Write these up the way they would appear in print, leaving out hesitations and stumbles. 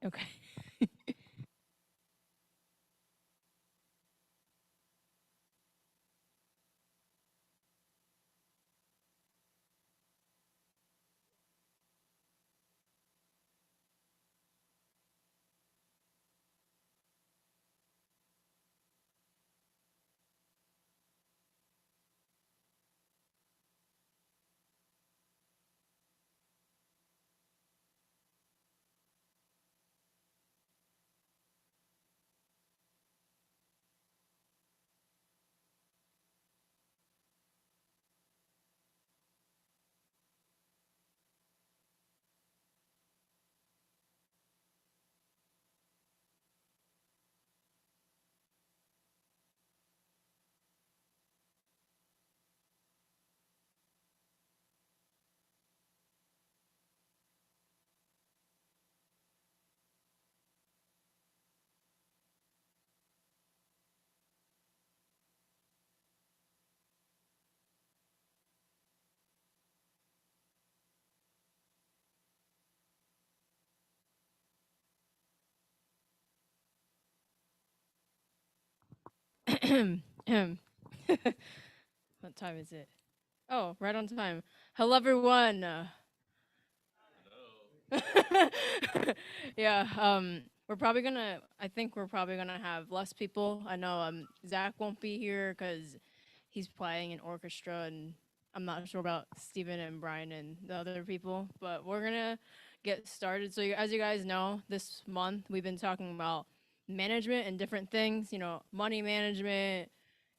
Okay. What time is it? Oh, right on time. Hello, everyone. Yeah. We're probably gonna. I think we're probably gonna have less people. I know. Zach won't be here because he's playing an orchestra, and I'm not sure about Steven and Brian and the other people. But we're gonna get started. So, as you guys know, this month we've been talking about management and different things. Money management,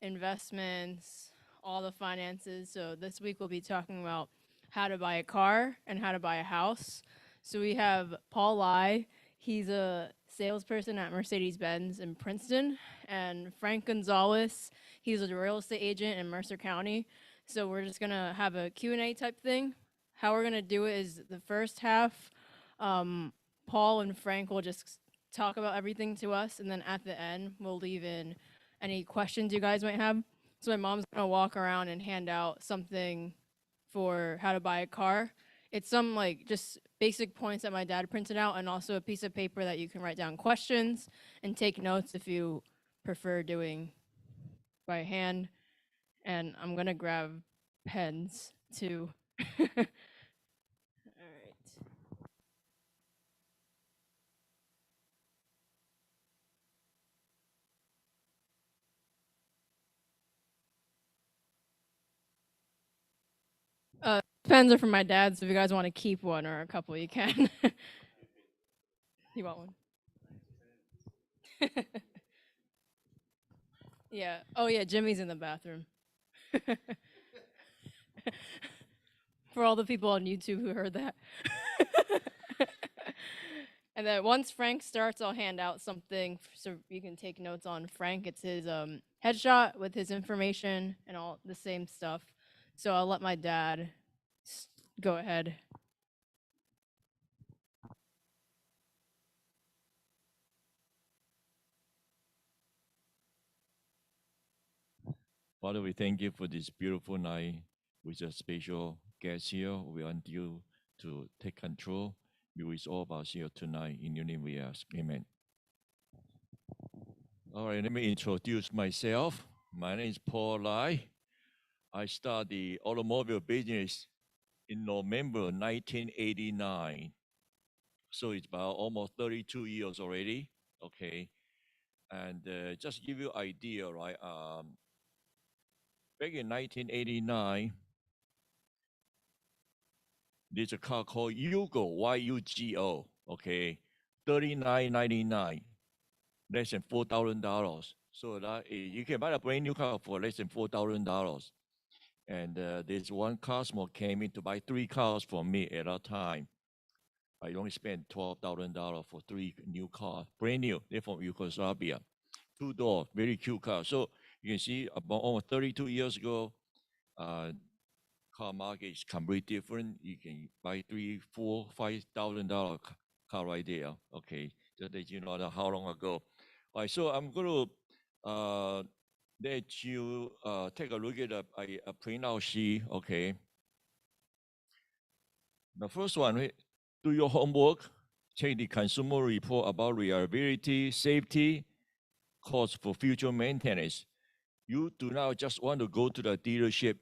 investments, all the finances. So this week we'll be talking about how to buy a car and how to buy a house. So we have Paul Lai. He's a salesperson at Mercedes Benz in Princeton, and Frank Gonzalez. He's a real estate agent in Mercer County. So we're just gonna have a Q&A type thing. How we're gonna do it is the first half, Paul and Frank will just talk about everything to us, and then at the end we'll leave in any questions you guys might have. So my mom's gonna walk around and hand out something for how to buy a car. It's some like just basic points that my dad printed out, and also a piece of paper that you can write down questions and take notes if you prefer doing by hand. And I'm gonna grab pens too. All right. Pens are from my dad, so if you guys want to keep one or a couple, you can. You want one? Yeah. Oh yeah, Jimmy's in the bathroom. For all the people on YouTube who heard that. And then once Frank starts, I'll hand out something so you can take notes on Frank. It's his headshot with his information and all the same stuff. So I'll let my dad go ahead. Father, we thank you for this beautiful night with a special guest here. We want you to take control. Be with all of us here tonight. In your name we ask. Amen. All right, let me introduce myself. My name is Paul Lai. I started the automobile business in November 1989. So it's about almost 32 years already. Okay. And just give you idea, right? Back in 1989, there's a car called Yugo, Y-U-G-O, okay, 39.99, less than $4,000. So that you can buy a brand new car for less than $4,000. And there's one customer came in to buy 3 cars from me at that time. I only spent $12,000 for 3 new cars, brand new. They're from Yugoslavia, 2 door, very cute car. So you can see about almost 32 years ago, uh, car market is completely different. You can buy 3, 4, 5 thousand dollar car right there. Okay, just that you know that how long ago. All right, so I'm going to let you take a look at a printout sheet. Okay, the first one, do your homework. check the consumer report about reliability, safety, cost for future maintenance. You do not just want to go to the dealership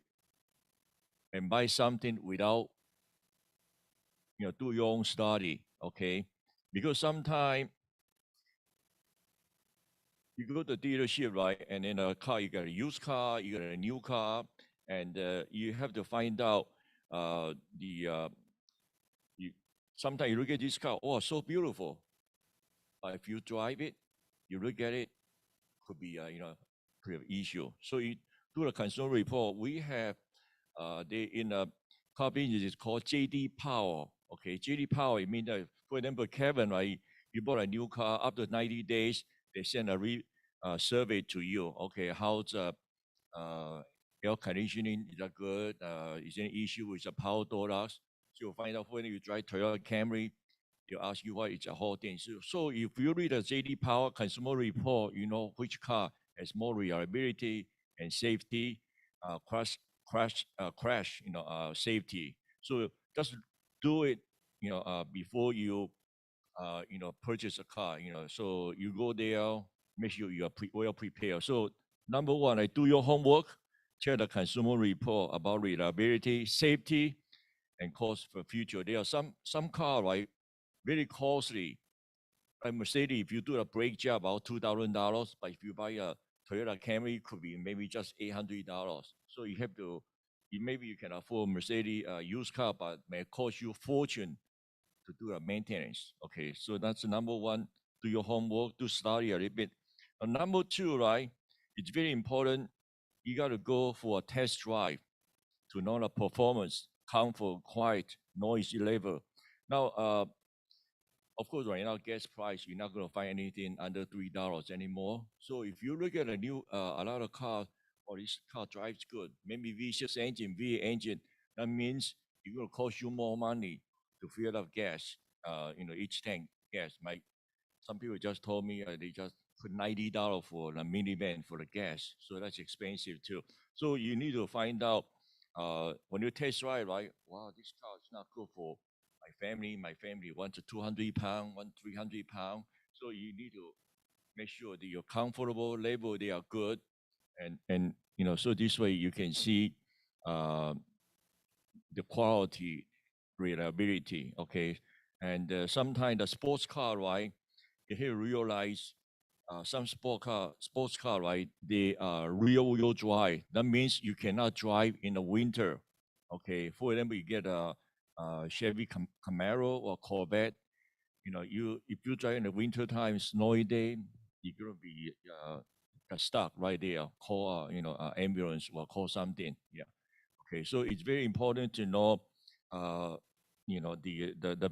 and buy something without do your own study, okay? Because sometimes you go to the dealership, right, and in a car, you got a used car, you got a new car, and you have to find out the you, sometimes you look at this car, oh, so beautiful. But if you drive it, you look at it, could be could have issue. So you do a consumer report. We have they in a car business is called JD Power. Okay, JD Power. It means that, for example, Kevin, right? You bought a new car. After 90 days, they send a survey to you. Okay, how's uh, air conditioning? Is that good? Is there any issue with the power door locks? So you'll find out when you drive Toyota Camry, they'll ask you what is the whole thing. So if you read the JD Power consumer report, you know which car has more reliability and safety, crash, safety. So just do it, before you, purchase a car. So you go there, make sure you are well prepared. So number one, do your homework, check the consumer report about reliability, safety, and cost for future. There are some car, right, very costly. Like Mercedes, if you do a brake job, about $2,000. But if you buy a Toyota Camry, it could be maybe just $800. So you have to, maybe you can afford Mercedes used car, but may cost you a fortune to do a maintenance. Okay, so that's number one. Do your homework, do study a little bit. Number two, right? It's very important. You got to go for a test drive to know the performance, comfort, quiet, noisy level. Now, of course, right now, gas price, you're not going to find anything under $3 anymore. So if you look at a lot of cars, or this car drives good, maybe V6 engine, V8 engine, that means it's going to cost you more money to fill up gas, each tank gas. Some people just told me they just put $90 for the minivan for the gas. So that's expensive too. So you need to find out when you test drive, right? Wow, this car is not good for my family. My family wants a 200 pound, one 300 pound. So you need to make sure that you're comfortable, label they are good, and so this way you can see uh, the quality, reliability. Okay, and sometimes the sports car, right? You here realize some sports car, right? They are real wheel drive. That means you cannot drive in the winter. Okay, for example, you get a Chevy Camaro or Corvette. You if you drive in the winter time, snowy day, you're gonna be stuck right there. Call ambulance or call something. Yeah. Okay, so it's very important to know, the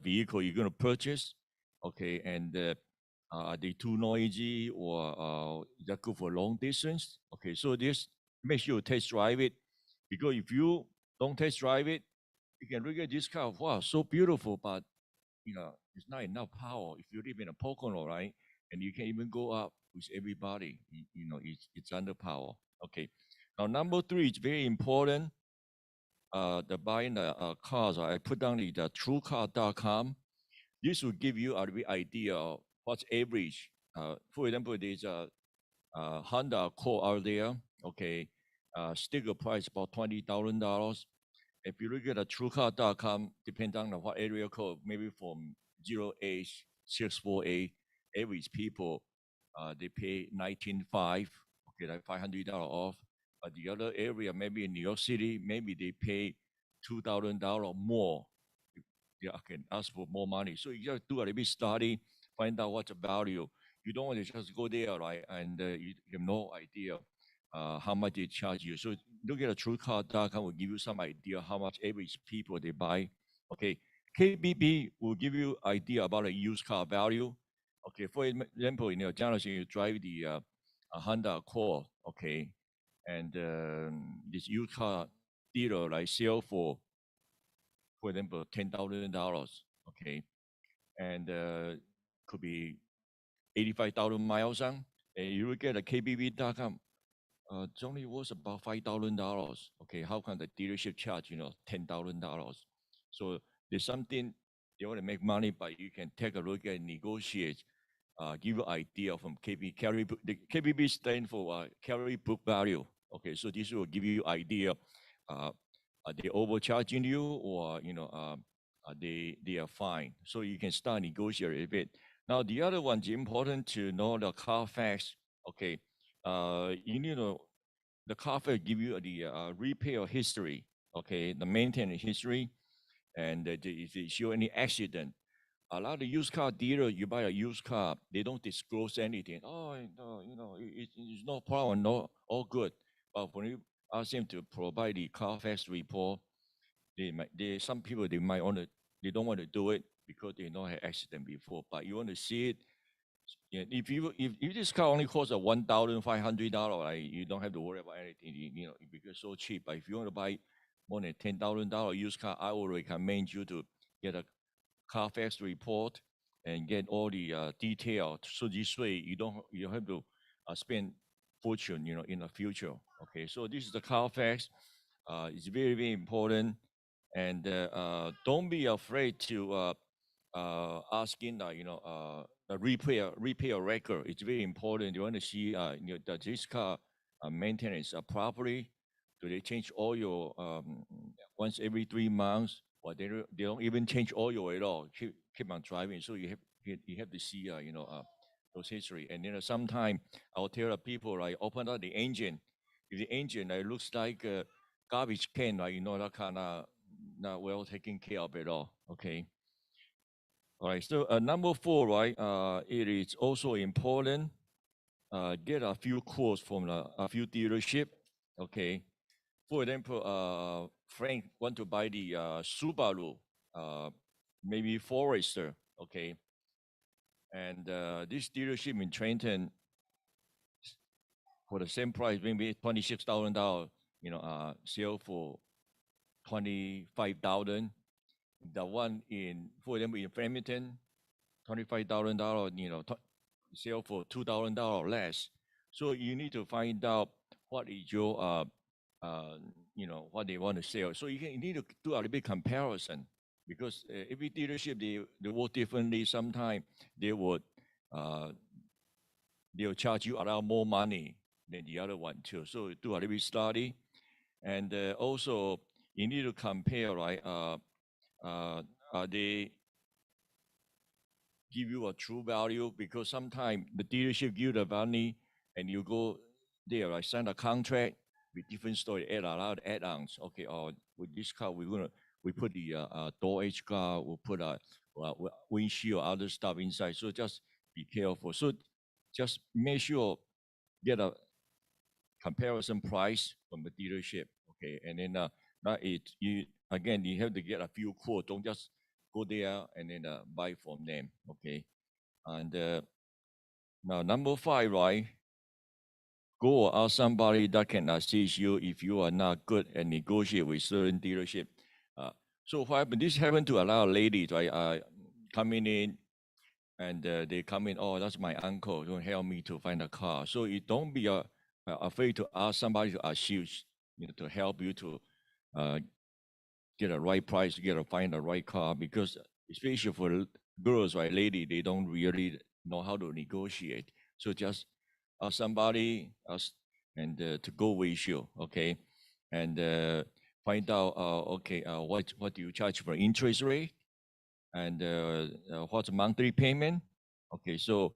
vehicle you're going to purchase. Okay, and are they too noisy or is that good for long distance? Okay, so this make sure you test drive it, because if you don't test drive it, you can look at this car. Wow, so beautiful, but it's not enough power. If you live in a Pocono, right, and you can even go up with everybody, it's under power. Okay, now number three is very important, the buying the cars, I put down the truecar.com. This will give you a idea of what's average. For example, there's a Honda Accord out there. Okay, sticker price about $20,000. If you look at the truecar.com, depending on what area code, maybe from 0A, 64A, average people, they pay 19.5, okay, like $500 off. The other area, maybe in New York City, maybe they pay $2,000 more. They can ask for more money. So you just do a little bit study, find out what's the value. You don't want to just go there, right? And you have no idea how much they charge you. So look at a TrueCar.com will give you some idea how much average people they buy. Okay, KBB will give you idea about a used car value. Okay, for example, Jonathan, you drive the a Honda Accord, okay, and this used car dealer like sell for example, $10,000, okay, and could be 85,000 miles on, and you look at a KBB.com, it's only worth about $5,000. Okay, how can the dealership charge $10,000? So there's something they want to make money, but you can take a look at negotiate, give you idea from KB carry book. The KBB stand for carry book value. Okay, so this will give you idea. Uh, are they overcharging you, or they are fine? So you can start negotiate a bit. Now the other one's important to know the Carfax. Okay, you need to the Carfax give you the repair history. Okay, the maintenance history, and if they show any accident. A lot of used car dealer, you buy a used car, they don't disclose anything. Oh, no, it's no problem, no, all good. But when you ask them to provide the Carfax report, some people they don't want to do it because they know had accident before. But you want to see it. Yeah, if this car only costs $1,500, right, you don't have to worry about anything. Because it's so cheap. But if you want to buy more than $10,000 used car, I would recommend you to get a Carfax report and get all the detail. So this way you have to spend fortune, in the future. Okay, so this is the Carfax. It's very, very important, and don't be afraid to asking the repair record. It's very important. You want to see that this car maintenance properly. Do they change oil once every 3 months? Or they don't even change oil at all. Keep on driving. So you have to see those history. And then sometimes I'll tell the people, like, open up the engine. If the engine looks like a garbage can, like, that kind of not well taken care of at all. Okay. All right. So number 4, right? It is also important. Get a few quotes from a few dealership. Okay. For example, Frank want to buy the Subaru, maybe Forester. Okay. And this dealership in Trenton, for the same price, maybe $26,000, sell for $25,000. The one for example, in Framingham, $25,000, sell for $2,000 less. So you need to find out what is your, what they want to sell. So you need to do a little bit comparison, because every dealership they work differently. Sometimes they would they'll charge you a lot more money than the other one too. So do a little bit study, and also you need to compare, right? They give you a true value, because sometimes the dealership give you the money and you go there, right, sign a contract with different story, add a lot of add-ons. Okay, or with this car we put the door edge guard, we'll put a windshield, other stuff inside. So just be careful. So just make sure get a comparison price from the dealership. Okay, and then you have to get a few quotes. Don't just go there and then buy from them. Okay, and now number 5, right? Go or ask somebody that can assist you if you are not good at negotiate with certain dealership. So what happened? This happened to a lot of ladies, right? Coming in, and they come in. Oh, that's my uncle. Don't help me to find a car. So you don't be afraid to ask somebody to assist, to help you to get a right price, to find the right car, because especially for girls, right, lady, they don't really know how to negotiate. So just ask somebody and to go with you, okay, and find out, okay, what do you charge for interest rate, and what's the monthly payment? Okay, so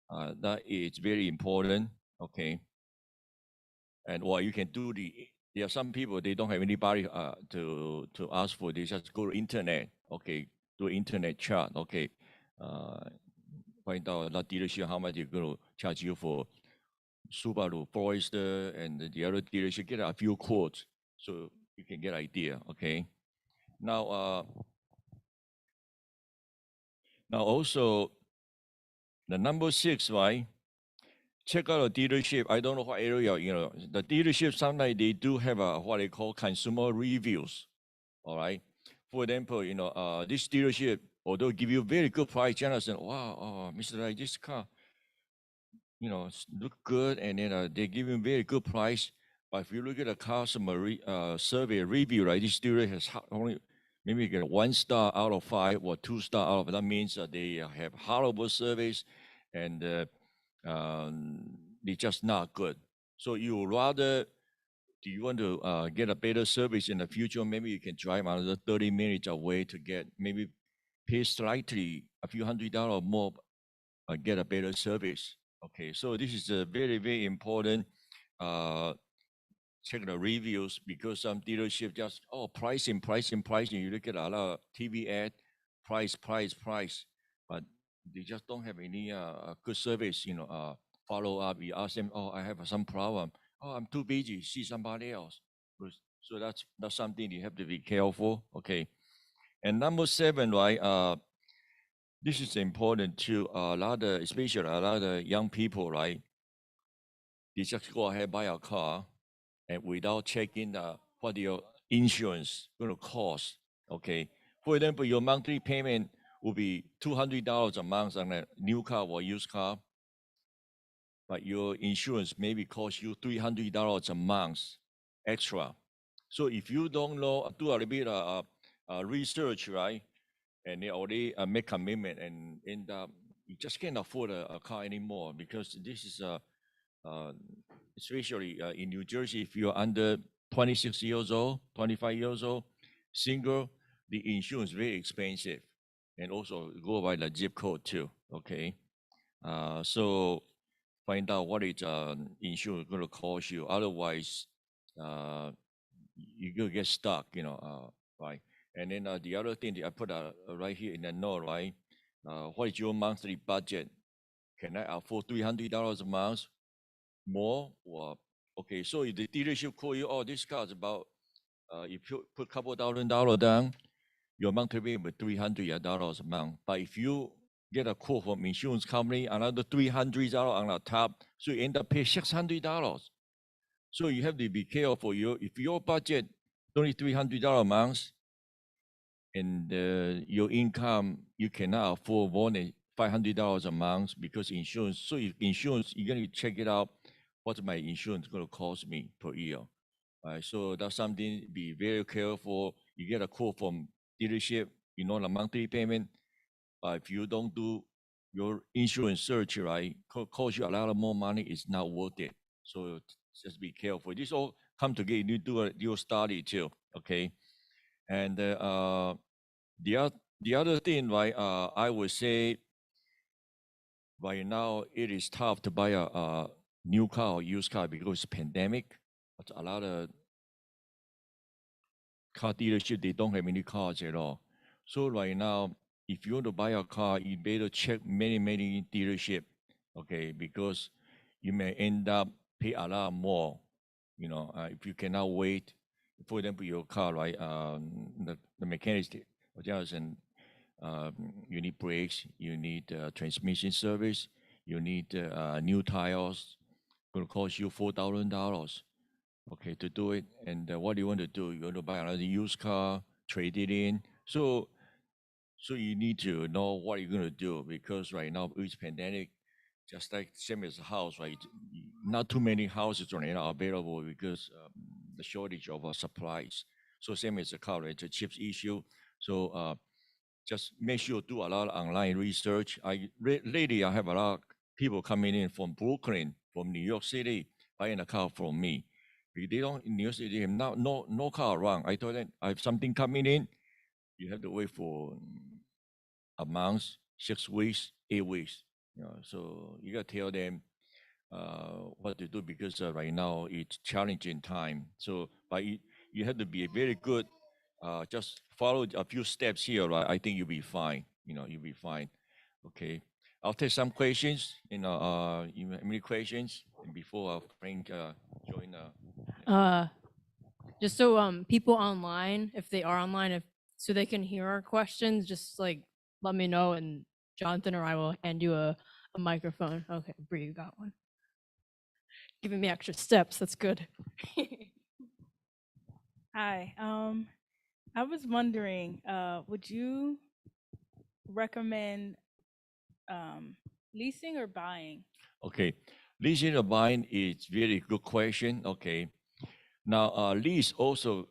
that is very important, okay, and what you can do there are some people they don't have anybody to ask for. They just go to internet, okay, do internet chat, okay, find out that dealership how much they're going to charge you for Subaru Forester, and the other dealership. Get a few quotes so you can get idea, okay. Now also the number 6, right? Check out a dealership. I don't know what area, the dealership sometimes they do have what they call consumer reviews. All right. For example, this dealership, although give you very good price, Jonathan, wow, Mr. Rai, this car, look good, and then they give you very good price. But if you look at the customer survey review, right, this dealer has only maybe you get 1 star out of 5 or 2 star out of, that means that they have horrible service and they're just not good. So you rather, do you want to get a better service in the future? Maybe you can drive another 30 minutes away to get, maybe pay slightly a few $100 more, get a better service. Okay, so this is a very, very important. Check the reviews, because some dealership just, oh, pricing, pricing, pricing. You look at a lot of TV ad, price, price, price, but they just don't have any good service. Follow up. You ask them, oh, I have some problem. Oh, I'm too busy. See somebody else. So that's something you have to be careful. Okay, and number 7, right? This is important to a lot of, especially a lot of young people, right? They just go ahead buy a car, and without checking what your insurance going to cost. Okay, for example, your monthly payment will be $200 a month on a new car or used car, but your insurance maybe cost you $300 a month extra. So if you don't know, do a little bit research, right? And they already make commitment and end up, you just can't afford a car anymore, because this is especially in New Jersey, if you're under 26 years old, 25 years old, single, the insurance is very expensive, and also go by the zip code too. Okay, so find out what is insurance going to cost you. Otherwise, you're going to get stuck. Right. And then the other thing that I put right here in the note, right? What is your monthly budget? Can I afford $300 a month? More? Or okay, so if the dealership call you, oh, this car is about, if you put a couple $1,000 down, your monthly payment $300 a month. But if you get a quote from insurance company, another $300 on the top, so you end up paying $600. So you have to be careful. If your budget only $300 a month, and your income, you cannot afford more than $500 a month, because insurance. So if insurance, you're going to check it out. What's my insurance going to cost me per year? So that's something, be very careful. You get a quote from dealership, the monthly payment. If you don't do your insurance search, right, cost you a lot of more money. It's not worth it. So just be careful. This all come together. You do your study too, okay? And the other thing, right? I would say right now it is tough to buy a new car or used car because pandemic. But a lot of car dealership, they don't have any cars at all. So right now, if you want to buy a car, you better check many dealership, okay? Because you may end up pay a lot more. If you cannot wait, for example, your car, right? The mechanics, and you need brakes, you need transmission service, you need new tires. Going to cost you $4,000, okay, to do it. And what do you want to do? You want to buy another used car, trade it in. So you need to know what you're going to do, because right now with pandemic, just like same as a house, right? Not too many houses right now are available because the shortage of supplies. So same as a car, right? It's a chips issue. So just make sure do a lot of online research. Lately I have a lot of people coming in from Brooklyn, from New York City, buying a car from me. Because they don't, in New York City, they have no car around. I told them I have something coming in. You have to wait for a month, 6 weeks, 8 weeks. So you got to tell them what to do, because right now it's challenging time. So, but you have to be very good. Just follow a few steps here, right? I think you'll be fine. You'll be fine. Okay. I'll take some questions. You have any questions? And before Frank join. Just so people online, if they are online, if so they can hear our questions, just like let me know, and Jonathan or I will hand you a microphone. Okay, Bree, you got one. Giving me extra steps. That's good. Hi. I was wondering, would you recommend leasing or buying? Okay. Leasing or buying is very good question. Okay. Now, lease also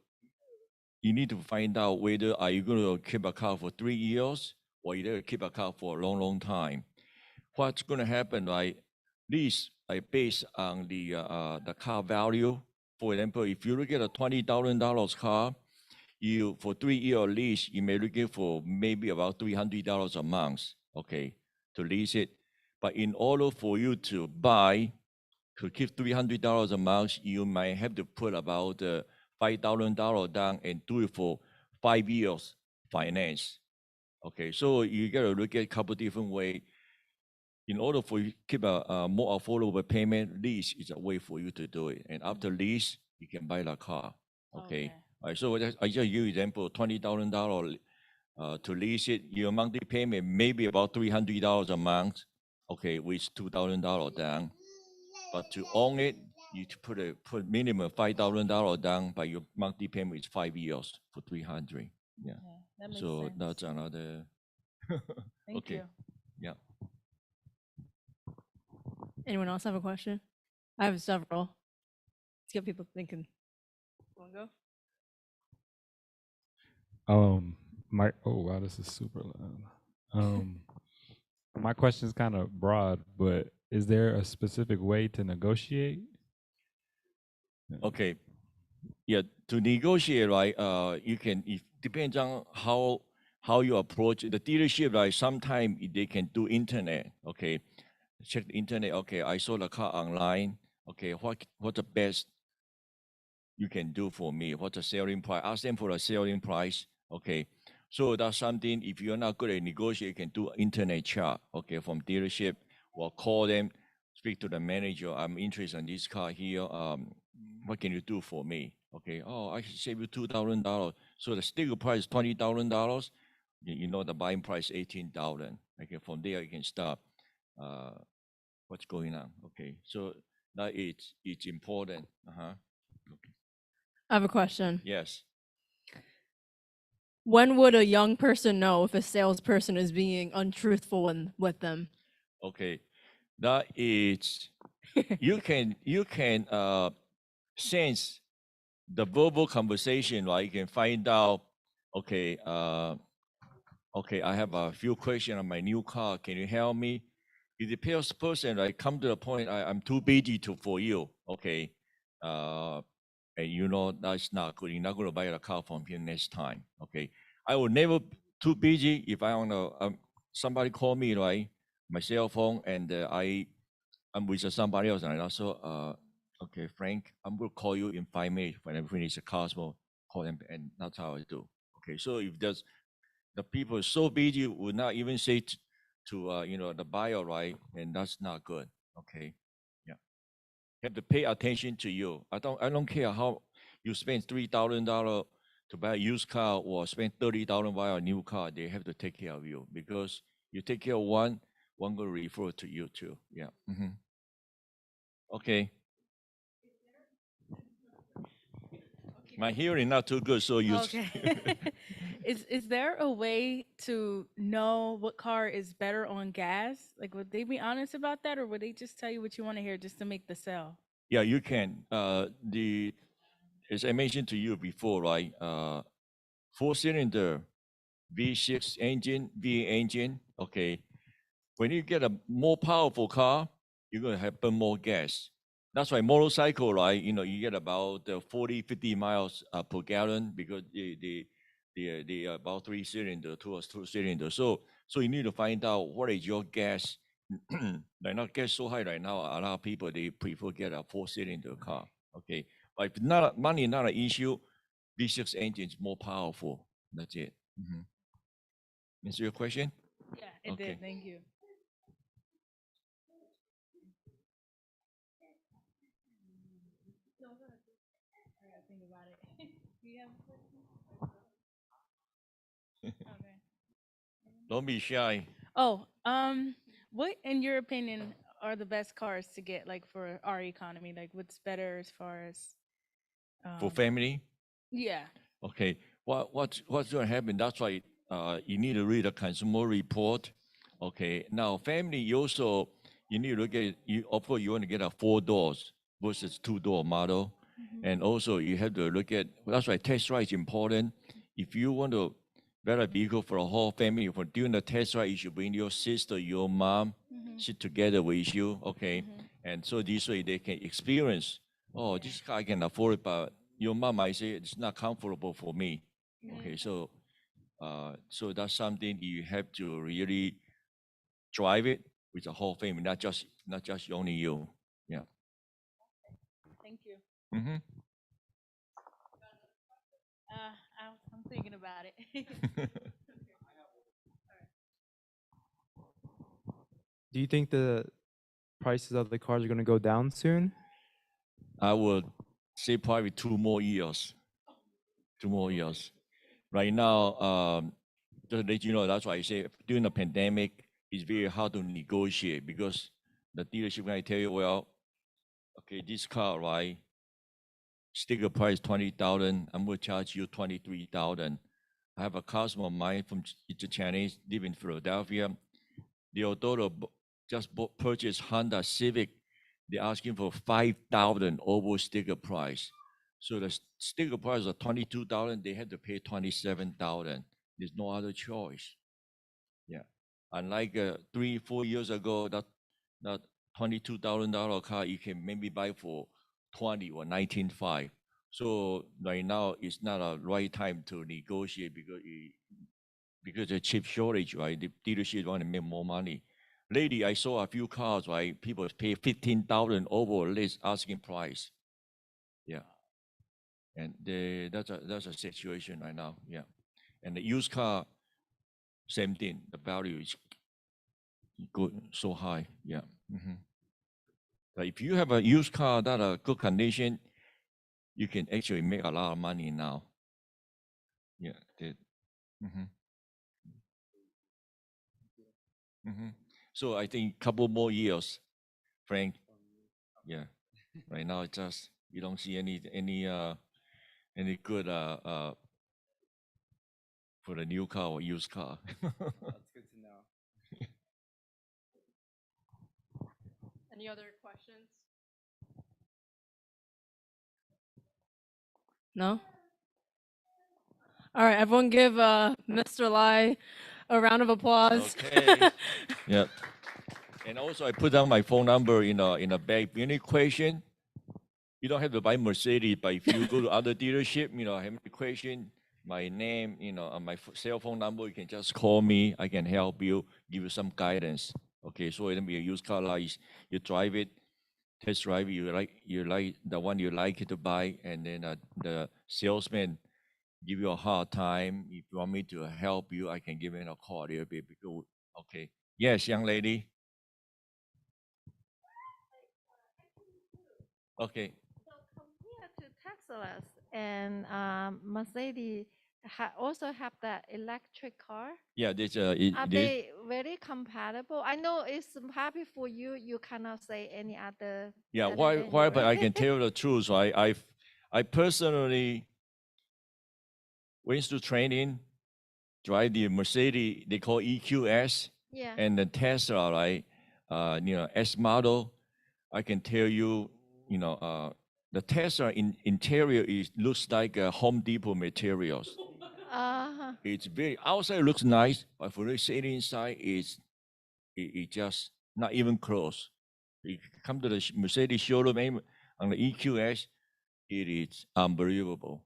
you need to find out whether are you going to keep a car for 3 years or you're going to keep a car for a long, long time. What's going to happen, right? These are based on the car value. For example, if you look at a $20,000 car, you for 3-year lease, you may looking for maybe about $300 a month, okay, to lease it. But in order for you to buy, to keep $300 a month, you might have to put about $5,000 down and do it for 5 years finance. Okay, so you got to look at a couple different ways. In order for you to keep a more affordable payment, lease is a way for you to do it. And after lease, you can buy the car. Okay. All right, so I just use example, $20,000 to lease it. Your monthly payment may be about $300 a month. Okay, with $2,000 down. But to own it, you put minimum $5,000 down, but your monthly payment is 5 years for 300. Yeah. That makes So sense. that's another. Thank okay. you. Yeah. Anyone else have a question? I have several. Let's get people thinking. Want to go? Oh wow, this is super loud. My question is kind of broad, but is there a specific way to negotiate? Okay. Yeah, to negotiate, right? You can. It depends on how you approach the dealership. Right, sometimes they can do internet. Okay, check the internet. Okay, I saw the car online. Okay, what's the best you can do for me? What's the selling price? Ask them for the selling price. Okay, so that's something. If you're not good at negotiate, you can do internet chat. Okay, from dealership or call them, speak to the manager. I'm interested in this car here. What can you do for me? Okay. Oh, I can save you $2,000. So the sticker price is $20,000. You know the buying price $18,000. Okay. From there you can start. What's going on? Okay. So that it's important. Okay. I have a question. Yes. When would a young person know if a salesperson is being untruthful with them? Okay. That is you can sense the verbal conversation, right? You can find out, okay, okay, I have a few questions on my new car. Can you help me? If the person, right, come to the point, I'm too busy for you, okay, and you know that's not good. You're not going to buy a car from him next time, okay? I will never too busy if I want to. Somebody call me, right, my cell phone, and I'm with somebody else, and also, okay, Frank, I'm going to call you in 5 minutes when I finish the Cosmo. Call them, and that's how I do. Okay, so if there's the people are so busy, would not even say to you know, the buyer, right, and that's not good. Okay, yeah, you have to pay attention to you. I don't care how you spend $3,000 to buy a used car or spend $30,000 buy a new car. They have to take care of you because you take care of one will refer to you too. Yeah. Okay. My hearing not too good, so you. Okay. Is there a way to know what car is better on gas? Like, would they be honest about that, or would they just tell you what you want to hear just to make the sale? Yeah, you can. As I mentioned to you before, right? 4-cylinder V6 engine, V engine. Okay, when you get a more powerful car, you're gonna have burn more gas. That's why motorcycle, right? You know, you get about 40, 50 miles per gallon because they are about 3-cylinder, two-cylinder. So you need to find out what is your gas. Like not gas so high right now. A lot of people they prefer get a 4-cylinder car. Okay, but if not money not an issue, V6 engine is more powerful. That's it. Answer your question? Yeah, it Okay. did. Thank you. Think about it. Do you have a question? Okay. Don't be shy. Oh, what in your opinion are the best cars to get, like for our economy? Like, what's better as far as For family, yeah. okay. What's going to happen? That's why you need to read a consumer report. Okay. Now, family, you need to get. Of course, you want to get a 4 doors versus 2-door model. And also you have to look at, that's why test drive is important. If you want to buy a vehicle for a whole family, for during the test drive, you should bring your sister, your mom, sit together with you, okay? And so this way they can experience, oh, this car I can afford it, but your mom might say it's not comfortable for me. Okay, so so that's something you have to really drive it with the whole family, not just only you. Yeah. Thank you. Mm-hmm. I'm thinking about it. Do you think the prices of the cars are going to go down soon? I would say probably 2 more years. 2 more years. Right now, just to let you know, that's why I say during the pandemic, it's very hard to negotiate because the dealership can tell you, well, okay, this car, right, sticker price 20,000, I'm going to charge you 23,000. I have a customer of mine from it's a Chinese, live in Philadelphia. Their daughter just purchased Honda Civic. They're asking for 5,000 over sticker price. So the sticker price of 22,000, they had to pay 27,000. There's no other choice. Yeah, unlike 3-4 years ago, that $22,000 car you can maybe buy for 20 or 19.5. So right now it's not a right time to negotiate because the chip shortage, right? The dealership want to make more money. Lately, I saw a few cars, right? People pay 15,000 over list asking price. Yeah, and that's a situation right now. Yeah, and the used car, same thing. The value is good, so high. Yeah. But if you have a used car that are good condition, you can actually make a lot of money now. Yeah. So I think a couple more years, Frank. Yeah. Right now, it's just you don't see any good for the new car or used car. That's good to know. Any other questions? No? All right, everyone give Mr. Lai a round of applause. Okay. Yep. And also, I put down my phone number in a bag. If you any question, you don't have to buy Mercedes, but if you go to other dealership, have any question, my name, my cell phone number, you can just call me. I can help you, give you some guidance. Okay, so it'll be a used car like you drive it, test drive it, you like the one you like to buy, and then the salesman give you a hard time. If you want me to help you, I can give him a call. It'll be good. Okay. Yes, young lady. Okay. So compared to Teslas and Mercedes also have that electric car. Yeah, this Are they very compatible? I know it's happy for you. You cannot say any other. yeah. better Why? than Why? you, But I right? can tell you the truth. Right? I personally went to training, drive the Mercedes they call EQS, Yeah. and the Tesla, right? S model. I can tell you, the Tesla interior looks like Home Depot materials. Uh-huh. It's very outside looks nice, but for the sitting inside, it just not even close. You come to the Mercedes showroom on the EQS, it is unbelievable.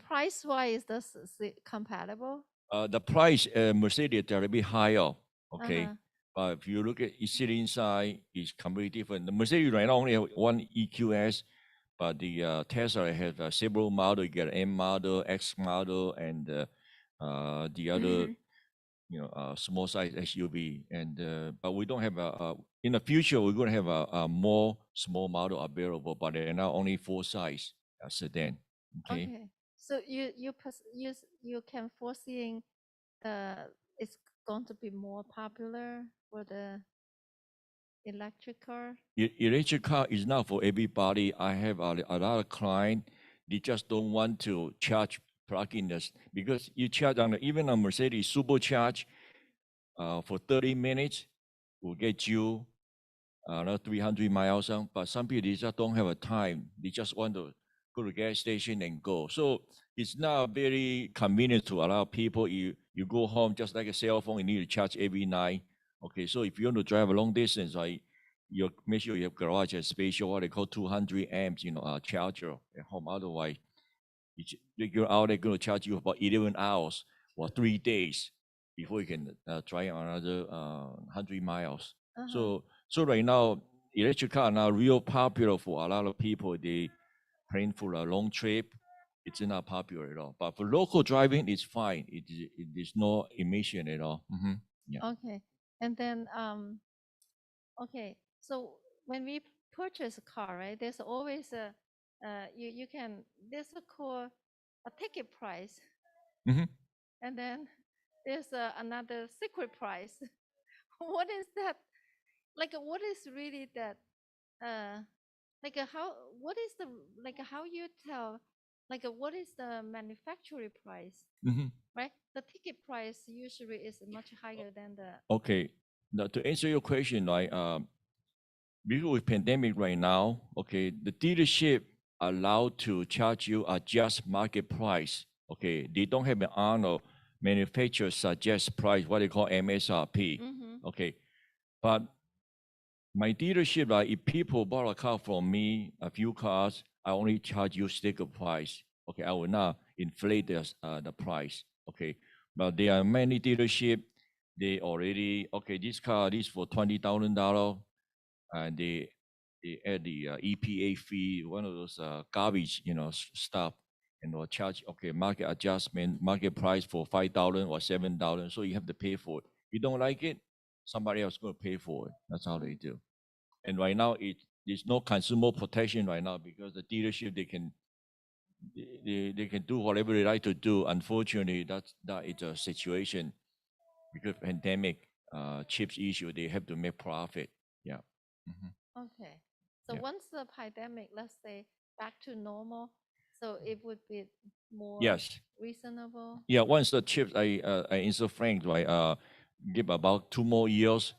Price wise, this is compatible. The price Mercedes are a bit higher, okay. Uh-huh. But if you look at it sit inside, it's completely different. The Mercedes right now only have one EQS, but the Tesla have several models. You get M model, X model, and the other, small size SUV. And but we don't have in the future we're going to have a more small model available, but they're now only full size sedan. Okay. So you can foreseeing it's going to be more popular for the electric car. Electric car is not for everybody. I have a lot of clients. They just don't want to charge plug-in this because you charge on even a Mercedes supercharge for 30 minutes will get you not 300 miles. But some people they just don't have a time. They just want to go to gas station and go. So it's not very convenient to a lot of people. You go home just like a cell phone. You need to charge every night. Okay, so if you want to drive a long distance, you make sure your garage has special what they call 200 amps, charger at home. Otherwise, you're out there going to charge you about 11 hours or 3 days before you can drive another 100 miles. So right now, electric car are now real popular for a lot of people. They plan for a long trip. It's not popular at all. But for local driving, it's fine. It is no emission at all. Yeah. Okay. And then, okay. So when we purchase a car, right, there's always you can, there's a core, a ticket price. Mhm. And then there's another secret price. What is that? Like, what is really that? Like, what is the, like, how you tell, like, what is the manufacturer price, Mhm. right? The ticket price usually is much higher than the. Okay. Now to answer your question, right? Because with pandemic right now, okay, the dealership allowed to charge you a just market price. Okay, they don't have an honor manufacturer suggest price, what they call MSRP. Okay, but my dealership, like if people bought a car from me, a few cars, I only charge you sticker price. Okay, I will not inflate the price. Okay, but there are many dealership, they already this car this for $20,000, and they add the EPA fee, one of those garbage stuff, and will charge market adjustment, market price for $5,000 or $7,000, so you have to pay for it. You don't like it, somebody else going to pay for it. That's how they do. And right now, there's no consumer protection right now because the dealership they can do whatever they like to do. Unfortunately, that is a situation because pandemic chips issue. They have to make profit. Yeah. Okay. So Yeah. once the pandemic, let's say, back to normal, so it would be more Yes. reasonable. Yeah. Once the chips, I answer Frank, right? Give about 2 more years,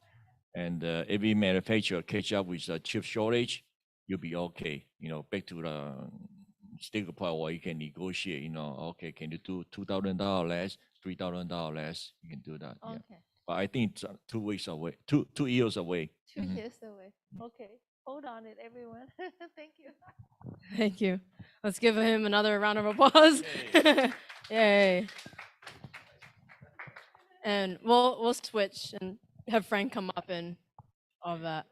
and every manufacturer catch up with the chip shortage, you'll be okay. Back to the sticker price where you can negotiate. Okay, can you do $2,000 less, $3,000 less? You can do that. Yeah. Okay. But I think it's 2 weeks away, 2 years away. 2 years away. Okay. Hold on it, everyone. Thank you. Thank you. Let's give him another round of applause. Yay. And we'll switch and have Frank come up and all that.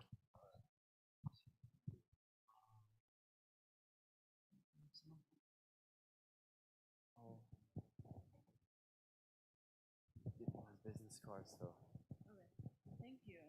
Business card stuff. Thank you.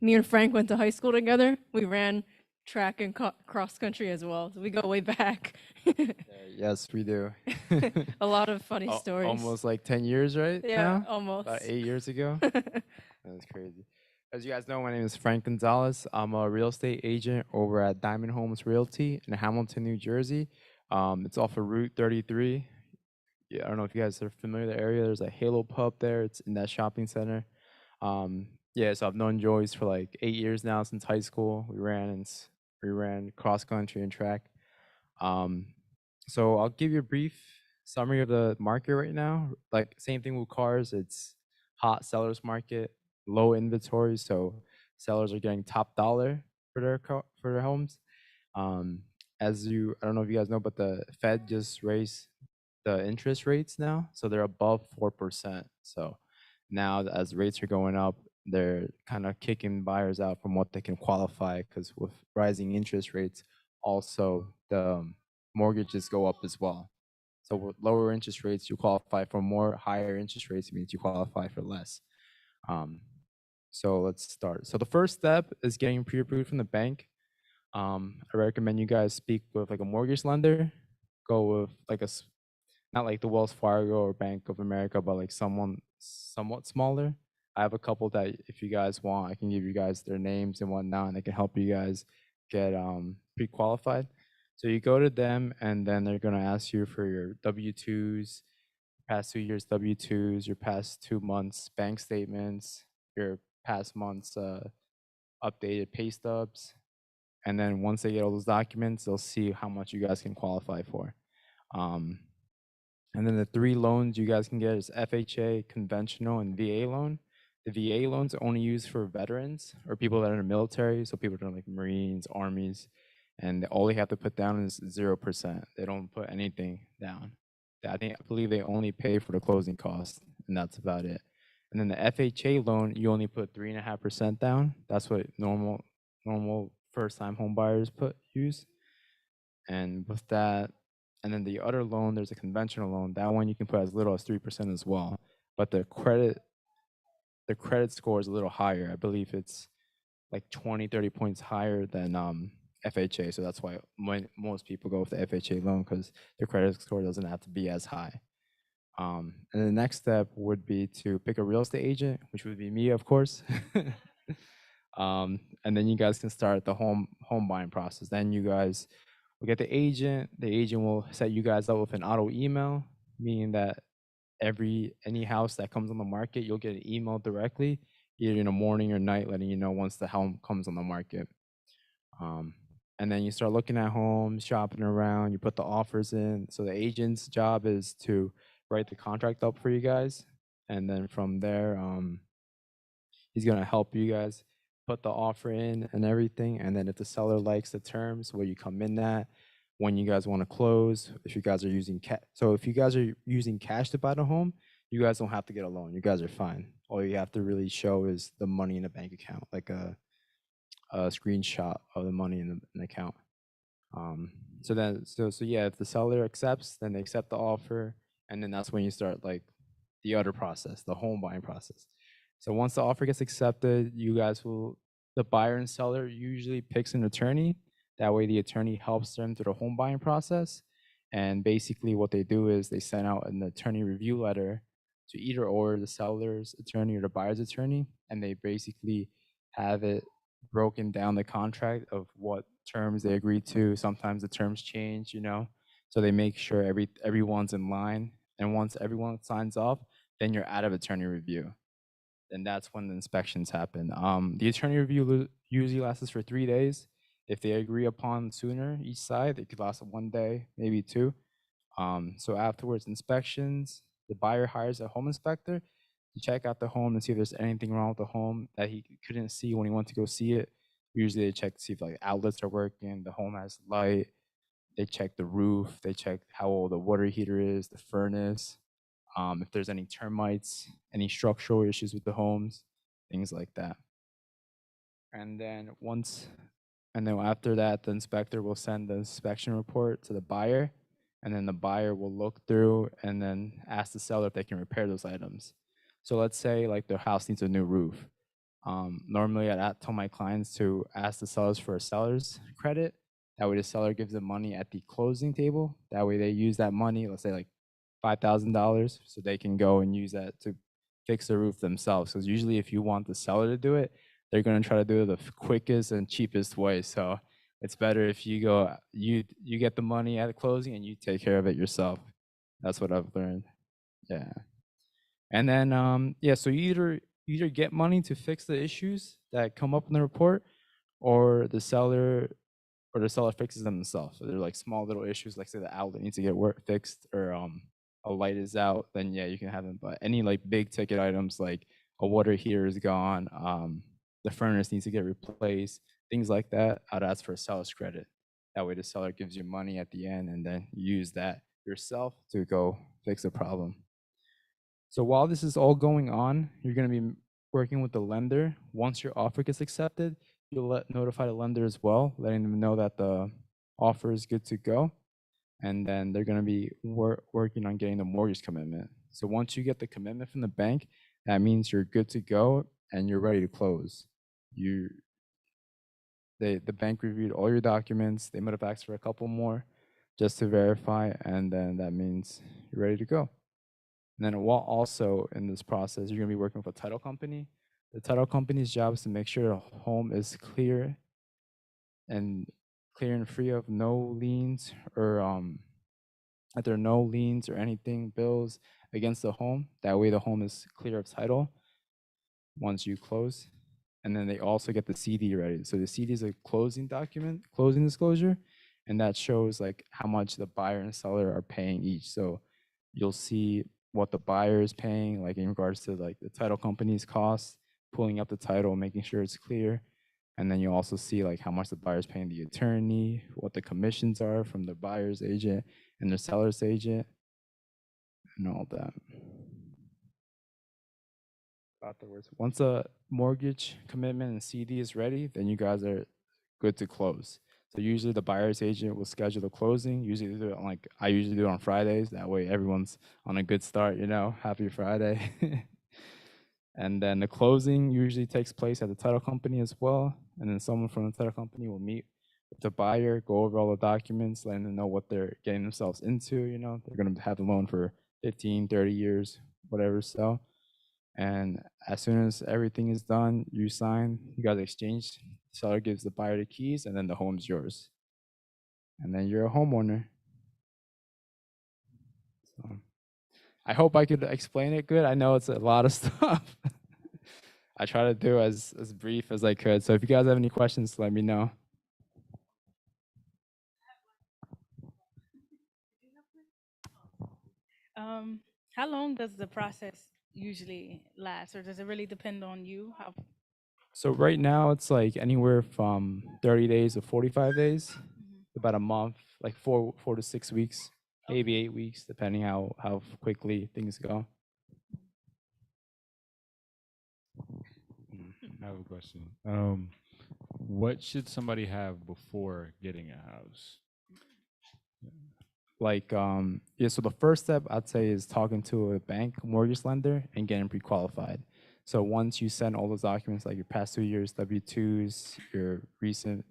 Me and Frank went to high school together. We ran track and cross country as well. So we go way back. Yes, we do. A lot of funny stories. Almost like 10 years, right? Yeah, now? almost. About 8 years ago. That's crazy. As you guys know, my name is Frank Gonzalez. I'm a real estate agent over at Diamond Homes Realty in Hamilton, New Jersey. It's off of Route 33. Yeah, I don't know if you guys are familiar with the area. There's a Halo Pub there. It's in that shopping center. Yeah, so I've known Joyce for like 8 years now since high school. We ran cross country and track. So I'll give you a brief summary of the market right now. Like same thing with cars. It's hot sellers market, low inventory. So sellers are getting top dollar for their homes. I don't know if you guys know, but the Fed just raised the interest rates now, so they're above 4%. So now as rates are going up, they're kind of kicking buyers out from what they can qualify, because with rising interest rates, also the mortgages go up as well. So with lower interest rates, you qualify for more. Higher interest rates means you qualify for less. So let's start. So the first step is getting pre-approved from the bank. I recommend you guys speak with like a mortgage lender. Go with like not like the Wells Fargo or Bank of America, but like someone somewhat smaller. I have a couple that if you guys want, I can give you guys their names and whatnot, and they can help you guys get pre-qualified. So you go to them, and then they're gonna ask you for your W-2s, past 2 years W-2s, your past 2 months bank statements, your past months updated pay stubs, and then once they get all those documents, they'll see how much you guys can qualify for. And then the 3 loans you guys can get is FHA, conventional, and VA loan. The VA loans are only used for veterans or people that are in the military, so people that are like Marines, armies, and all they have to put down is 0%. They don't put anything down. I believe they only pay for the closing costs, and that's about it. And then the FHA loan, you only put 3.5% down. That's what normal first-time home buyers use. And with that, and then the other loan, there's a conventional loan. That one you can put as little as 3% as well. But the credit score is a little higher. I believe it's like 20, 30 points higher than FHA. So that's why most people go with the FHA loan, because their credit score doesn't have to be as high. And the next step would be to pick a real estate agent, which would be me, of course. And then you guys can start the home buying process. Then you guys will get the agent. The agent will set you guys up with an auto email, meaning that any house that comes on the market, you'll get an email directly, either in the morning or night, letting you know once the home comes on the market. And then you start looking at homes, shopping around, you put the offers in. So the agent's job is to write the contract up for you guys. And then from there, he's gonna help you guys put the offer in and everything. And then if the seller likes the terms, where you come in at, when you guys want to close, if you guys are using cash. So if you guys are using cash to buy the home, you guys don't have to get a loan. You guys are fine. All you have to really show is the money in the bank account, like a screenshot of the money in the account. So yeah, if the seller accepts, then they accept the offer, and then that's when you start like the other process, the home buying process. So once the offer gets accepted, the buyer and seller usually picks an attorney. That way the attorney helps them through the home buying process. And basically what they do is they send out an attorney review letter to either or the seller's attorney or the buyer's attorney, and they basically have it broken down, the contract of what terms they agreed to. Sometimes the terms change, so they make sure everyone's in line. And once everyone signs off, then you're out of attorney review. Then that's when the inspections happen. The attorney review usually lasts for 3 days. If they agree upon sooner, each side, it could last 1 day, maybe 2. So afterwards, inspections, the buyer hires a home inspector to check out the home and see if there's anything wrong with the home that he couldn't see when he went to go see it. Usually they check to see if like outlets are working, the home has light, they check the roof, they check how old the water heater is, the furnace, if there's any termites, any structural issues with the homes, things like that. And then after that, the inspector will send the inspection report to the buyer, and then the buyer will look through and then ask the seller if they can repair those items. So let's say like their house needs a new roof. Normally I tell my clients to ask the sellers for a seller's credit. That way the seller gives them money at the closing table. That way they use that money, let's say like $5,000, so they can go and use that to fix the roof themselves. Because usually if you want the seller to do it, they're going to try to do it the quickest and cheapest way. So it's better if you get the money at the closing and you take care of it yourself. That's what I've learned. Yeah. And then so you either get money to fix the issues that come up in the report, or the seller fixes them themselves. So they're like small little issues, like say the outlet needs to get fixed, or a light is out, then yeah, you can have them. But any like big ticket items, like a water heater is gone, the furnace needs to get replaced, things like that, I'd ask for a seller's credit. That way the seller gives you money at the end, and then you use that yourself to go fix the problem. So while this is all going on, you're going to be working with the lender. Once your offer gets accepted, you'll notify the lender as well, letting them know that the offer is good to go. and then they're going to be working on getting the mortgage commitment. So once you get the commitment from the bank, that means you're good to go and you're ready to close. The bank reviewed all your documents. They might have asked for a couple more just to verify, and then that means you're ready to go. And then while also in this process, you're going to be working with a title company. The title company's job is to make sure the home is clear and free of no liens or that there are no liens or anything bills against the home. That way the home is clear of title once you close. And then they also get the CD ready. So the CD is a closing document, closing disclosure, and that shows like how much the buyer and seller are paying each. So you'll see what the buyer is paying, like in regards to like the title company's costs, pulling up the title, making sure it's clear. And then you also see like how much the buyer's paying the attorney, what the commissions are from the buyer's agent and the seller's agent, and all that. Afterwards, once a mortgage commitment and CD is ready, then you guys are good to close. So usually the buyer's agent will schedule the closing. Usually do it on I usually do it on Fridays. That way everyone's on a good start, happy Friday. And then the closing usually takes place at the title company as well. And then someone from the title company will meet with the buyer, go over all the documents, letting them know what they're getting themselves into. They're going to have the loan for 15, 30 years, whatever. So, and as soon as everything is done, you sign, you guys exchange. The seller gives the buyer the keys, and then the home's yours. And then you're a homeowner. So I hope I could explain it good. I know it's a lot of stuff. I try to do as brief as I could. So if you guys have any questions, let me know. How long does the process usually last, or does it really depend on you? So right now it's like anywhere from 30 days to 45 days, about a month, like four to 6 weeks, maybe 8 weeks, depending how quickly things go. I have a question. What should somebody have before getting a house? So the first step I'd say is talking to a bank mortgage lender and getting pre-qualified. So once you send all those documents, like your past 2 years W-2s, your recent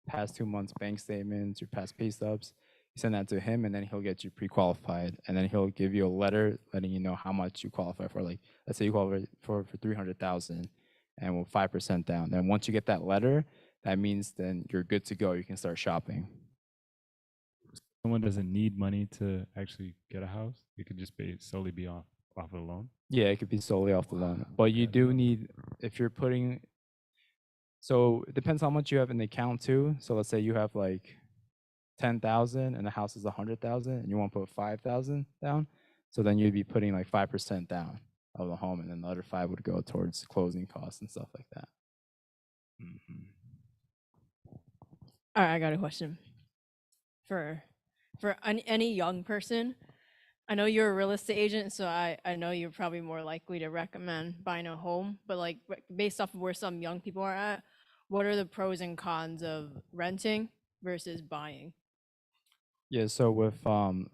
past 2 months bank statements, your past pay stubs, you send that to him, and then he'll get you pre-qualified, and then he'll give you a letter letting you know how much you qualify for. Like, let's say you qualify for 300,000, and with 5% down. Then once you get that letter, that means then you're good to go. You can start shopping. Someone doesn't need money to actually get a house. It could just solely be off of the loan. Yeah, it could be solely off the loan, but you do need, if you're putting, so it depends how much you have in the account too. So let's say you have like 10,000 and the house is 100,000 and you want to put 5,000 down. So then you'd be putting like 5% down of the home, and then the other 5 would go towards closing costs and stuff like that. All right, I got a question for any young person. I know you're a real estate agent, so I know you're probably more likely to recommend buying a home, but like based off of where some young people are at, what are the pros and cons of renting versus buying? Yeah, so with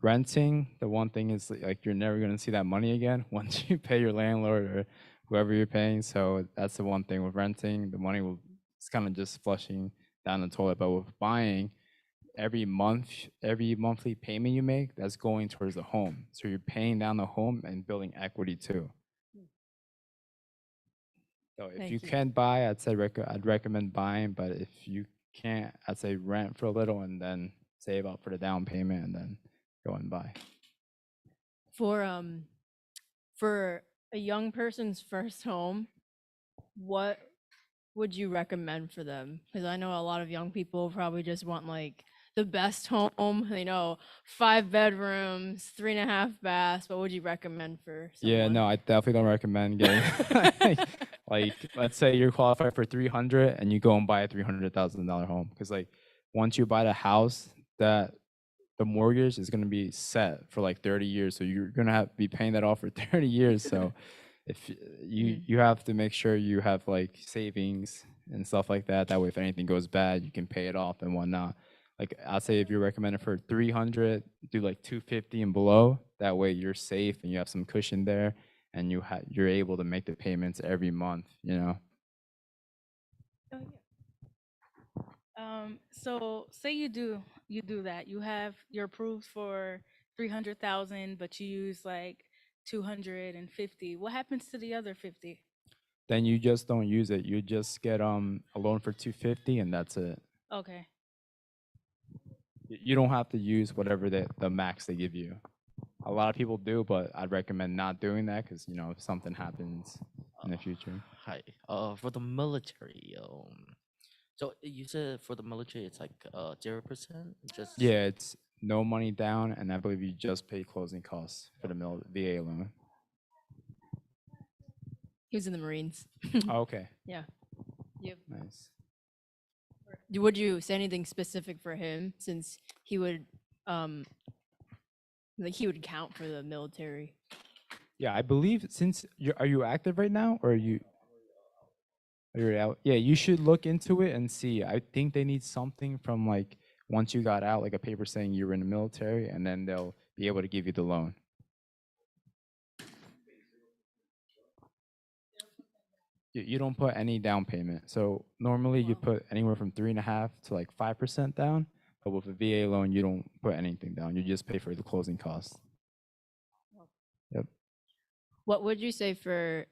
renting, the one thing is like you're never going to see that money again once you pay your landlord or whoever you're paying. So that's the one thing with renting. The money it's kind of just flushing down the toilet. But with buying, every monthly payment you make, that's going towards the home. So you're paying down the home and building equity too. So if Thank you you. can buy, I'd recommend buying. But if you can't, I'd say rent for a little and then save up for the down payment and then go and buy. For a young person's first home, what would you recommend for them? Because I know a lot of young people probably just want like the best home, 5 bedrooms, 3.5 baths. What would you recommend for someone? Yeah, no, I definitely don't recommend getting like let's say you're qualified for 300 and you go and buy a $300,000 home, because like once you buy the house, that the mortgage is going to be set for like 30 years, so you're going to be paying that off for 30 years. So if you have to make sure you have like savings and stuff like that, that way if anything goes bad you can pay it off and whatnot. Like I'll say if you're recommended for 300, do like 250 and below. That way you're safe and you have some cushion there, and you're able to make the payments every month. You know. Oh, yeah. So say you do that. You have your approved for 300,000, but you use like 250. What happens to the other 50? Then you just don't use it. You just get a loan for 250 and that's it. Okay. You don't have to use whatever the max they give you. A lot of people do, but I'd recommend not doing that because if something happens in the future. Hi. For the military, so you said for the military it's like 0%. Just Yeah, it's no money down, and I believe you just pay closing costs for the VA loan. He was in the Marines. Oh, okay, Yeah. nice. Would you say anything specific for him since he would he would count for the military? Yeah, I believe since are you active right now, or you're out? Yeah, you should look into it and see. I think they need something from like once you got out, like a paper saying you were in the military, and then they'll be able to give you the loan. You don't put any down payment. So normally you put anywhere from 3.5% to like 5% down. But with a VA loan, you don't put anything down. You just pay for the closing costs. Yep. What would you say for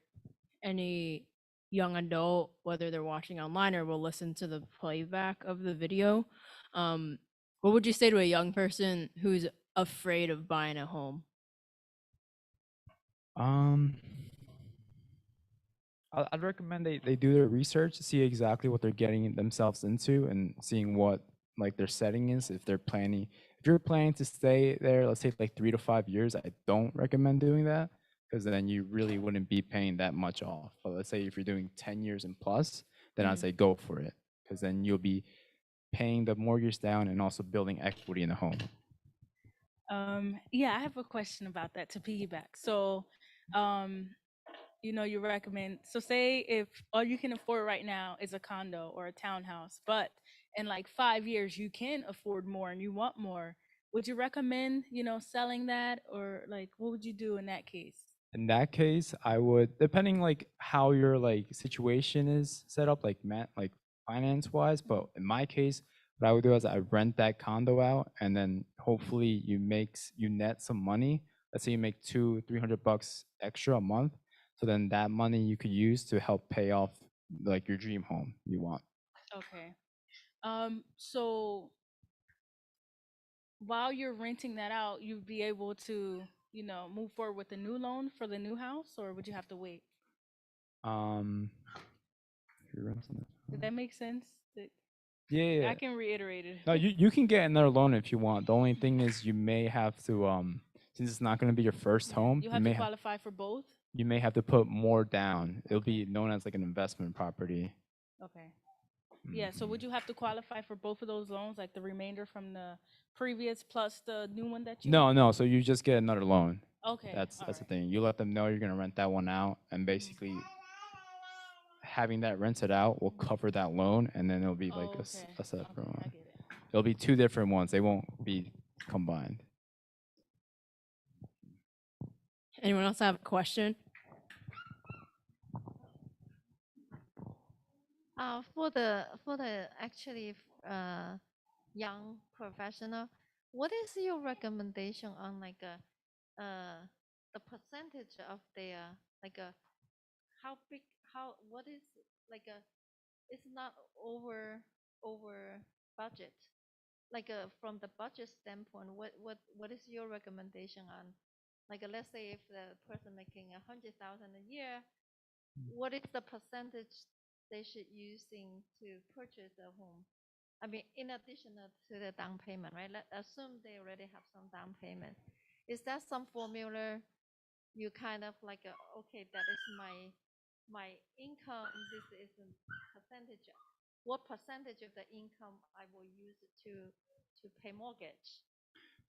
any young adult, whether they're watching online or will listen to the playback of the video? What would you say to a young person who's afraid of buying a home? I'd recommend they do their research to see exactly what they're getting themselves into and seeing what like their setting is. If you're planning to stay there, let's say like 3 to 5 years, I don't recommend doing that because then you really wouldn't be paying that much off. But let's say if you're doing 10 years and plus, then I'd say go for it because then you'll be paying the mortgage down and also building equity in the home. Yeah, I have a question about that to piggyback. So, you recommend, so say if all you can afford right now is a condo or a townhouse, but in like 5 years you can afford more and you want more, would you recommend, selling that, or like what would you do in that case? In that case, I would, depending like how your like situation is set up, like finance wise. But in my case, what I would do is I rent that condo out, and then hopefully you net some money. Let's say you make $200-300 extra a month. So then that money you could use to help pay off like your dream home you want. Okay. So while you're renting that out, you'd be able to, move forward with a new loan for the new house, or would you have to wait? If you're renting it. Did that make sense? Yeah. I can reiterate it. No, you can get another loan if you want. The only thing is you may have to since it's not going to be your first home, You have to qualify for both? you may have to put more down. It'll be known as like an investment property. Okay. Yeah, so would you have to qualify for both of those loans, like the remainder from the previous plus the new one that you want? No. So you just get another loan. Okay. That's the thing. You let them know you're going to rent that one out, and basically having that rented out will cover that loan, and then it'll be like a separate one. I get it. It'll be two different ones. They won't be combined. Anyone else have a question? For the actually young professional, what is your recommendation on like the percentage of their like how big what is like it's not over budget, like from the budget standpoint, what is your recommendation on like let's say if the person making 100,000 a year, what is the percentage they should using to purchase a home? I mean, in addition to the down payment, right? Let's assume they already have some down payment. Is that some formula you kind of like, okay, that is my income, this is a percentage. What percentage of the income I will use to pay mortgage?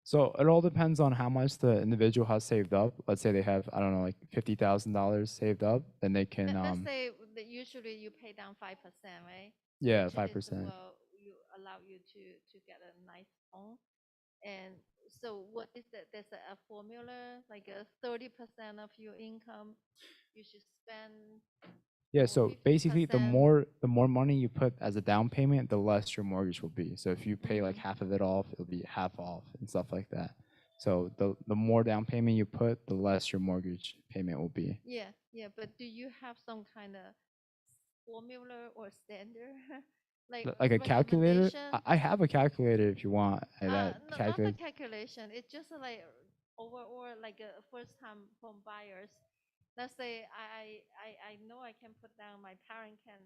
So it all depends on how much the individual has saved up. Let's say they have, I don't know, like $50,000 saved up, then they can. Let's say that usually you pay down 5%, right? Yeah, Which is, 5%. Well, you allow you to get a home. And so what is that? There's a formula, like a 30% of your income you should spend. Yeah, or so basically, the 50%. more money you put as a down payment, the less your mortgage will be. So if you pay like Mhm. half of it off, it'll be half off and stuff like that. So the more down payment you put, the less your mortgage payment will be. Yeah, yeah. But do you have some kind of formula or standard, like Like a calculator? recommendation? I have a calculator if you want. That No, not the calculate. calculation. It's just like overall, like a first time home buyers. Let's say I know I can put down, my parent can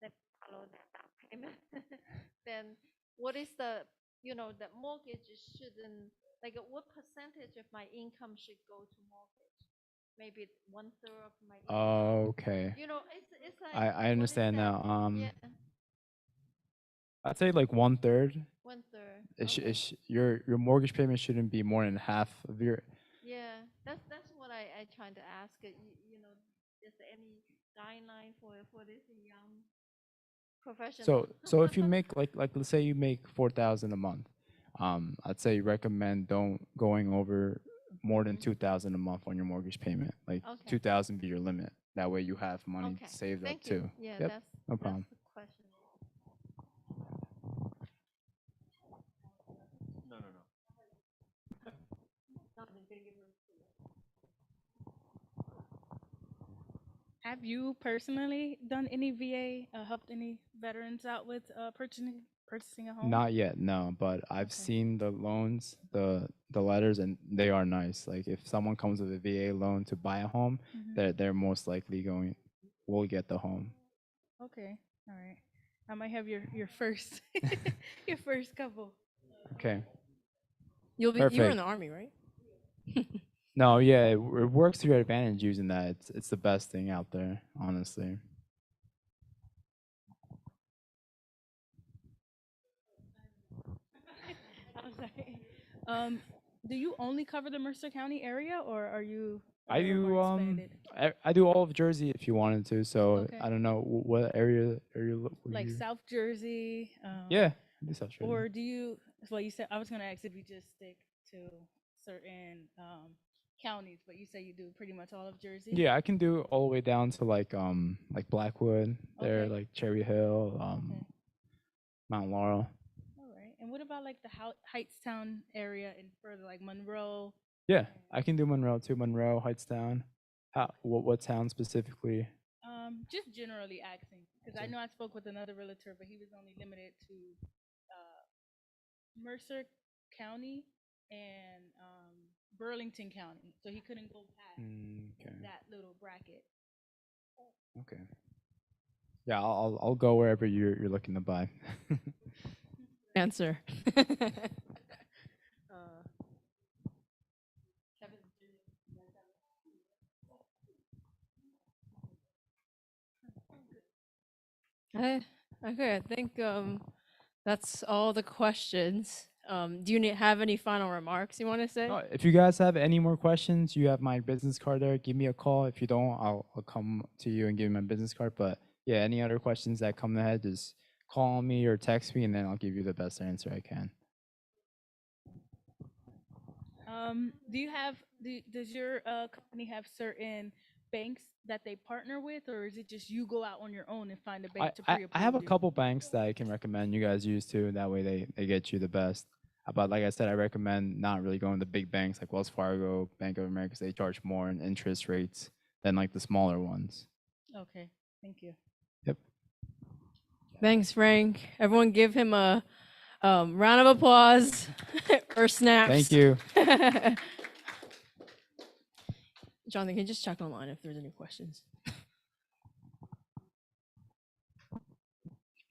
let follow that down payment. Then what is the mortgage shouldn't, like what percentage of my income should go to mortgage? Maybe 1/3 of my income. Okay, It's like I what is understand that? now. Yeah, I'd say like 1/3. 1/3. It Okay. your mortgage payment shouldn't be more than half of your. Yeah, that's what I trying to ask. Is there any guideline for this young professional? So if you make like let's say you make 4,000 a month, I'd say recommend don't going over more than Mhm. 2,000 a month on your mortgage payment. Like Okay. 2,000 be your limit. That way you have money Okay. saved up Thank you. too. Yeah, Yep, that's no problem. the question. No, no, no. Have you personally done any VA, helped any veterans out with purchasing a home? Not yet, no, but I've Okay. seen the loans, the letters, and they are nice. Like if someone comes with a VA loan to buy a home, Mhm. they're most likely will get the home. Okay. All right. I might have your first your first couple. Okay, You were in perfect. the army, right? No, yeah, it works to your advantage using that. It's the best thing out there, honestly. I'm sorry. Do you only cover the Mercer County area, or are you a I little more do expanded? I do all of Jersey if you wanted to. So Okay. I don't know what area are you were Like you? South Jersey? Yeah, I do South Jersey. Or do you? Well, you said I was gonna ask if you just stick to certain counties, but you say you do pretty much all of Jersey. Yeah, I can do all the way down to like Blackwood, there Okay. like Cherry Hill, Okay. Mount Laurel. All right. And what about like the Heightstown area and further, like Monroe? Yeah, I can do Monroe too. Monroe, Heightstown. What town specifically? Just generally asking, because I know I spoke with another realtor, but he was only limited to Mercer County and Burlington County, so he couldn't go past Okay. that little bracket. Okay. Yeah, I'll go wherever you're looking to buy. Answer. Okay, I think that's all the questions. Do you have any final remarks you want to say? No, if you guys have any more questions, you have my business card there. Give me a call. If you don't, I'll come to you and give you my business card. But yeah, any other questions that come ahead, just call me or text me, and then I'll give you the best answer I can. Do you have does your company have certain banks that they partner with, or is it just you go out on your own and find a bank to pre-approve I have a you? couple banks that I can recommend you guys use too. That way they get you the best. But like I said, I recommend not really going to big banks like Wells Fargo, Bank of America, 'cause they charge more in interest rates than like the smaller ones. Okay, thank you. Yep. Thanks, Frank. Everyone give him a round of applause or snaps. Thank you. Jonathan, can you just check online if there's any questions?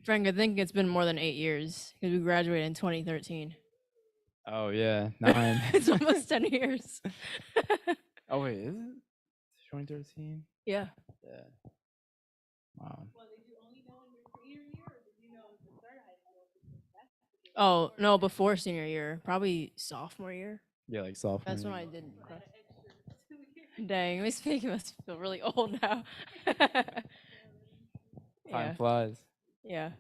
Frank, I think it's been more than 8 years because we graduated in 2013. Oh yeah, 9. It's almost 10 years. Oh wait, is it 2013? Yeah. Yeah. Wow. Oh, no, before senior year. Probably sophomore year. Yeah, like sophomore. That's when year. I did. Dang, it must feel really old now. Time Yeah. flies. Yeah.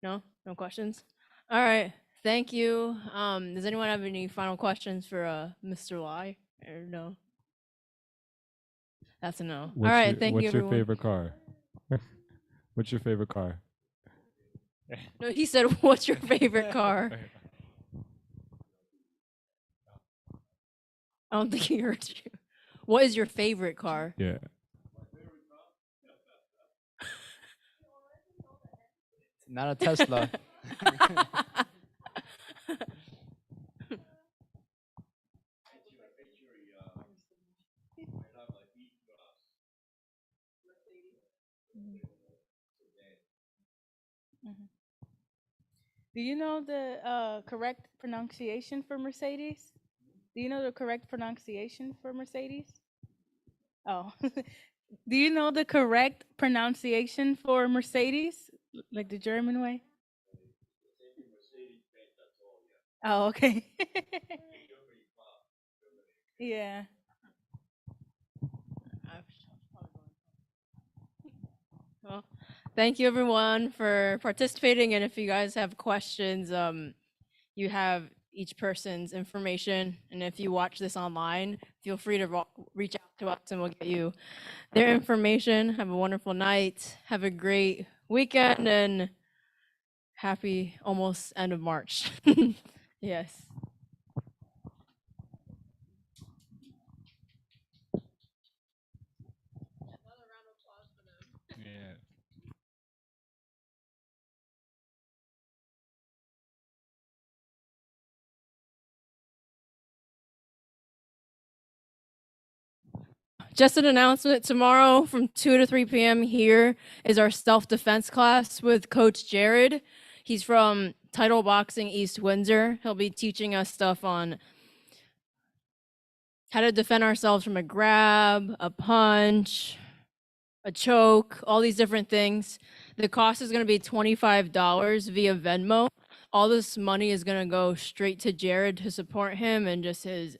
No questions? All right. Thank you. Does anyone have any final questions for Mr. Lai? Or no? That's a no. All right, thank you, What's your everyone. favorite car? What's your favorite car? No, he said, "What's your favorite car?" I don't think he heard you. What is your favorite car? Yeah. Not a Tesla. Mhm. Do you know the correct pronunciation for Mercedes? Do you know the correct pronunciation for Mercedes? Oh. Do you know the correct pronunciation for Mercedes? Like the German way? Oh, okay. Yeah. Well, thank you everyone for participating. And if you guys have questions, you have each person's information. And if you watch this online, feel free to reach out to us and we'll get you their information. Have a wonderful night. Have a great weekend and happy almost end of March. Yes. Yeah. Just an announcement, tomorrow from 2 to 3 p.m. here is our self-defense class with Coach Jared. He's from Title Boxing East Windsor. He'll be teaching us stuff on how to defend ourselves from a grab, a punch, a choke, all these different things. The cost is going to be $25 via Venmo. All this money is going to go straight to Jared to support him and just his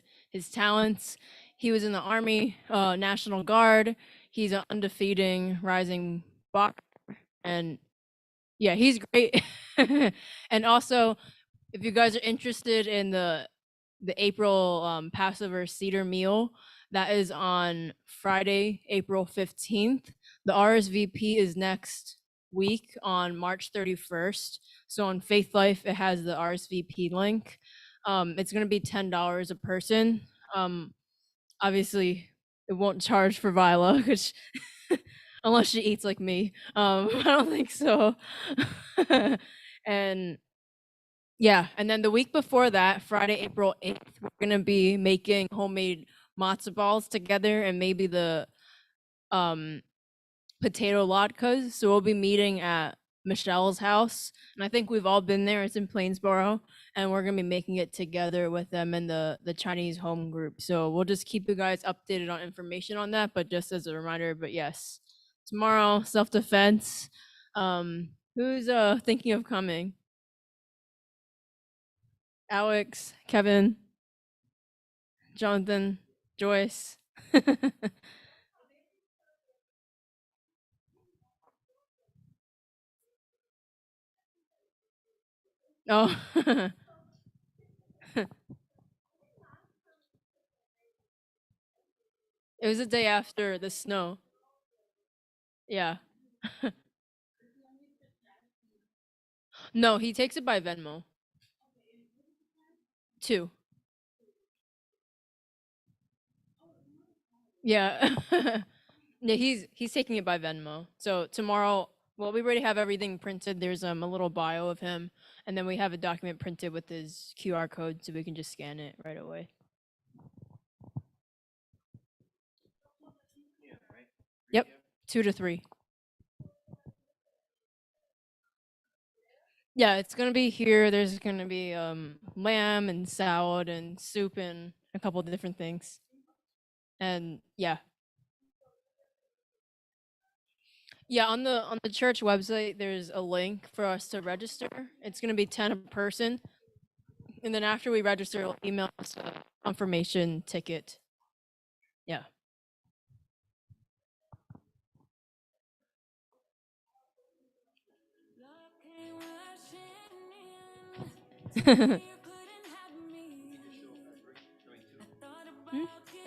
talents. He was in the Army, National Guard. He's an undefeating rising boxer, and yeah, he's great. And also, if you guys are interested in the April Passover Cedar meal, that is on Friday, April 15th. The RSVP is next week on March 31st. So on Faith Life, it has the RSVP link. It's going to be $10 a person. Obviously, it won't charge for Vila, which unless she eats like me. I don't think so. And yeah, and then the week before that, Friday, April 8th, we're gonna be making homemade matzo balls together and maybe the potato latkes. So we'll be meeting at Michelle's house, and I think we've all been there. It's in Plainsboro, and we're gonna be making it together with them and the Chinese home group. So we'll just keep you guys updated on information on that. But just as a reminder, but yes, tomorrow self-defense. Who's thinking of coming? Alex, Kevin, Jonathan, Joyce. Oh. It was the day after the snow. Yeah. No, he takes it by Venmo. 2. Yeah. Yeah, he's taking it by Venmo. So tomorrow, well, we already have everything printed. There's a little bio of him, and then we have a document printed with his QR code, so we can just scan it right away. Yep, 2 to 3. Yeah, it's gonna be here. There's gonna be lamb and salad and soup and a couple of different things. And yeah. Yeah, on the church website there's a link for us to register. It's gonna be 10 a person. And then after we register, it'll email us a confirmation ticket. Yeah. I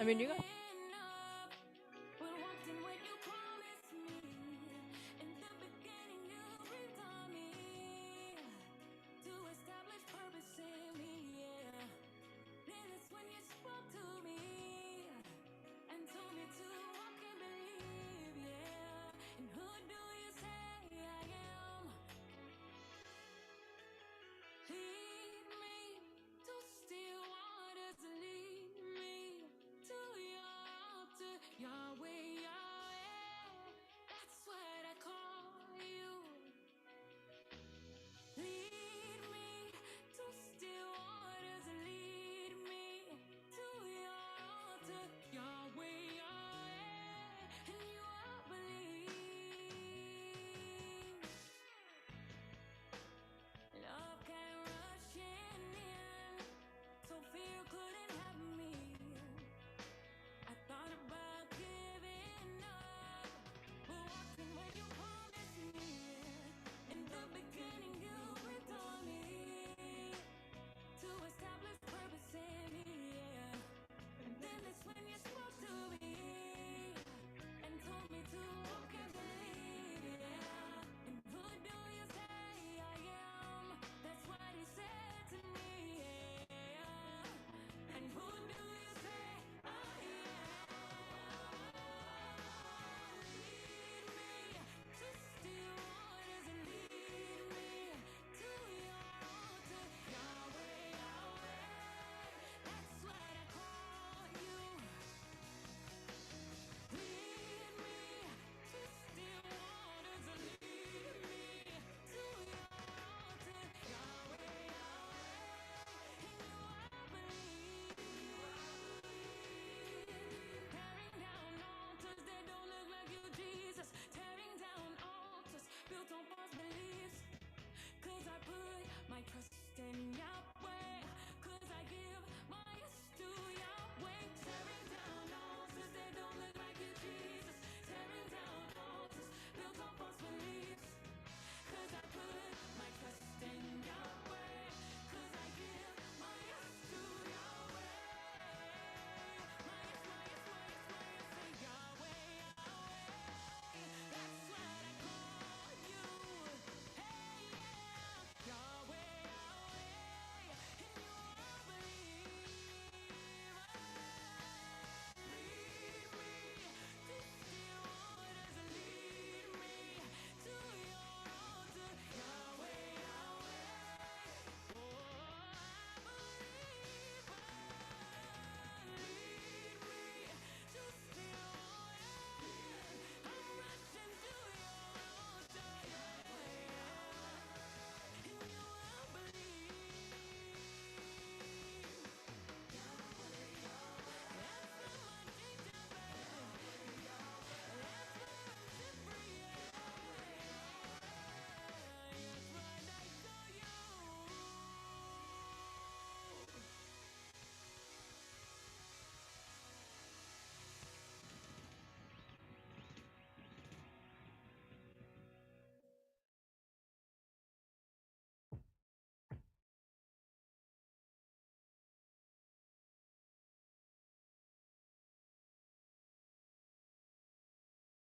mean, you got.